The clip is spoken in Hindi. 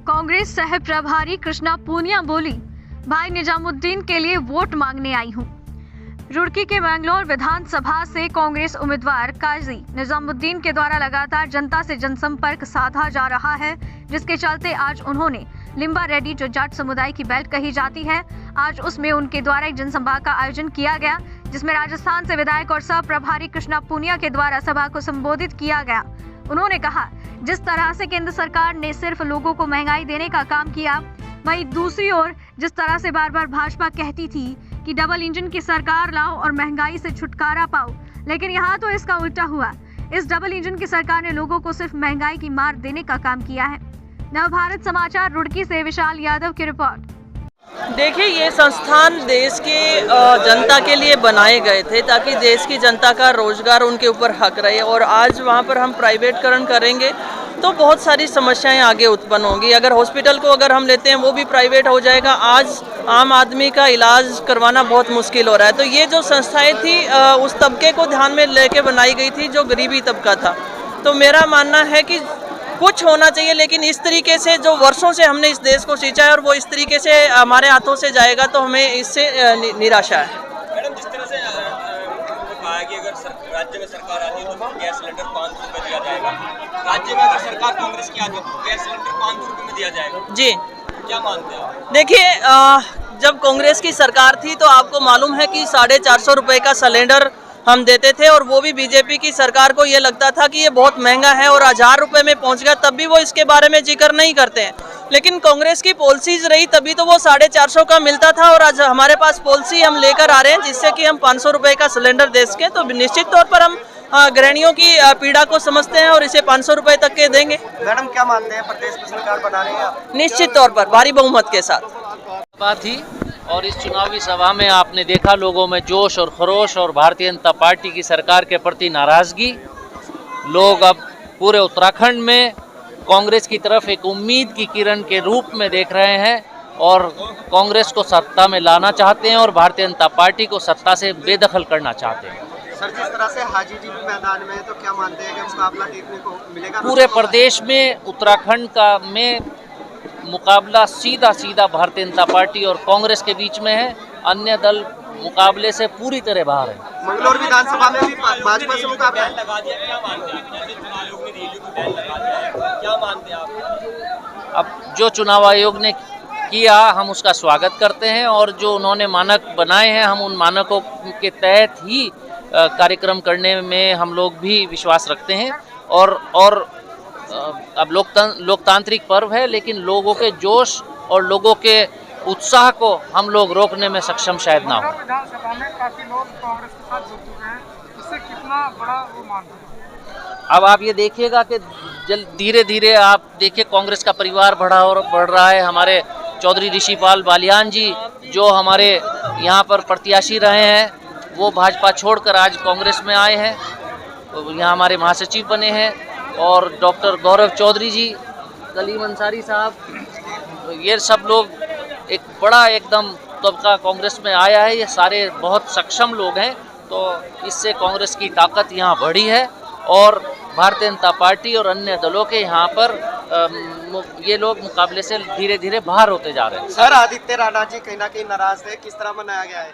कांग्रेस सह प्रभारी कृष्णा पूनिया बोली, भाई निजामुद्दीन के लिए वोट मांगने आई हूं। रुड़की के मैंगलोर विधानसभा से कांग्रेस उम्मीदवार काजी निजामुद्दीन के द्वारा लगातार जनता से जनसंपर्क साधा जा रहा है, जिसके चलते आज उन्होंने लिम्बा रेड्डी, जो जाट समुदाय की बेल्ट कही जाती है, आज उसमें उनके द्वारा एक जनसभा का आयोजन किया गया, जिसमें राजस्थान से विधायक और सह प्रभारी कृष्णा पूनिया के द्वारा सभा को संबोधित किया गया। उन्होंने कहा, जिस तरह से केंद्र सरकार ने सिर्फ लोगों को महंगाई देने का काम किया, वहीं दूसरी ओर जिस तरह से बार बार भाजपा कहती थी कि डबल इंजन की सरकार लाओ और महंगाई से छुटकारा पाओ, लेकिन यहाँ तो इसका उल्टा हुआ। इस डबल इंजन की सरकार ने लोगों को सिर्फ महंगाई की मार देने का काम किया है। नवभारत समाचार रुड़की से विशाल यादव की रिपोर्ट। देखिए, ये संस्थान देश के जनता के लिए बनाए गए थे ताकि देश की जनता का रोजगार उनके ऊपर हक रहे, और आज वहाँ पर हम प्राइवेटकरण करेंगे तो बहुत सारी समस्याएं आगे उत्पन्न होंगी। अगर हॉस्पिटल को अगर हम लेते हैं वो भी प्राइवेट हो जाएगा, आज आम आदमी का इलाज करवाना बहुत मुश्किल हो रहा है। तो ये जो संस्थाएं थी उस तबके को ध्यान में लेके बनाई गई थी जो गरीबी तबका था। तो मेरा मानना है कि कुछ होना चाहिए, लेकिन इस तरीके से जो वर्षों से हमने इस देश को सींचा है और वो इस तरीके से हमारे हाथों से जाएगा तो हमें इससे निराशा है। मैडम, जिस तरह से कहा है कि अगर राज्य में सरकार आती है तो गैस सिलेंडर 500 रुपये दिया जाएगा, राज्य में अगर सरकार कांग्रेस की आती है तो गैस सिलेंडर 500 रुपये में दिया जाएगा, जी क्या मानते हैं आप? देखिए, जब कांग्रेस की सरकार थी तो आपको मालूम है कि 450 रुपये का सिलेंडर हम देते थे, और वो भी बीजेपी की सरकार को ये लगता था कि ये बहुत महंगा है और 1000 रुपये में पहुंच गया, तब भी वो इसके बारे में जिक्र नहीं करते हैं। लेकिन कांग्रेस की पॉलिसीज रही तभी तो वो 450 का मिलता था, और आज हमारे पास पॉलिसी हम लेकर आ रहे हैं जिससे कि हम 500 रुपये का सिलेंडर दे सकें। तो निश्चित तौर पर हम गृहिणियों की पीड़ा को समझते हैं और इसे 500 रुपये तक के देंगे। मैडम, क्या मानते हैं, प्रदेश में सरकार बना रहे हैं आप? निश्चित तौर पर भारी बहुमत के साथ बात थी। और इस चुनावी सभा में आपने देखा लोगों में जोश और खरोश और भारतीय जनता पार्टी की सरकार के प्रति नाराजगी। लोग अब पूरे उत्तराखंड में कांग्रेस की तरफ एक उम्मीद की किरण के रूप में देख रहे हैं और कांग्रेस को सत्ता में लाना चाहते हैं और भारतीय जनता पार्टी को सत्ता से बेदखल करना चाहते हैं। सर, जिस तरह से हाजी जी भी मैदान में है तो क्या मानते हैं कि मुकाबला देखने को मिलेगा? पूरे प्रदेश में उत्तराखंड का में मुकाबला सीधा भारतीय जनता पार्टी और कांग्रेस के बीच में है। अन्य दल मुकाबले से पूरी तरह बाहर है। मंगलौर विधानसभा में भी भाजपा से मुकाबला लगा दिया, क्या मानते हैं? जैसे चुनाव आयोग ने रैली को बैन लगा दिया है, क्या मानते हैं आप? अब जो चुनाव आयोग ने किया हम उसका स्वागत करते हैं, और जो उन्होंने मानक बनाए हैं हम उन मानकों के तहत ही कार्यक्रम करने में हम लोग भी विश्वास रखते हैं। और अब लोकतांत्रिक पर्व है, लेकिन लोगों के जोश और लोगों के उत्साह को हम लोग रोकने में सक्षम शायद ना हो। विधानसभा में काफी लोग कांग्रेस के साथ जुड़ चुके हैं, इससे कितना बड़ा वो मानते हैं? अब आप ये देखिएगा कि धीरे धीरे आप देखिए कांग्रेस का परिवार बढ़ रहा है। हमारे चौधरी ऋषिपाल बालियान जी जो हमारे यहाँ पर प्रत्याशी रहे हैं वो भाजपा छोड़कर आज कांग्रेस में आए हैं, तो यहाँ हमारे महासचिव बने हैं। और डॉक्टर गौरव चौधरी जी, कलीम अंसारी साहब, ये सब लोग एक बड़ा एकदम तबका कांग्रेस में आया है। ये सारे बहुत सक्षम लोग हैं, तो इससे कांग्रेस की ताकत यहाँ बढ़ी है और भारतीय जनता पार्टी और अन्य दलों के यहाँ पर ये लोग मुकाबले से धीरे धीरे बाहर होते जा रहे हैं। सर, आदित्य राणा जी कहीं ना कहीं नाराज थे, किस तरह मनाया गया है?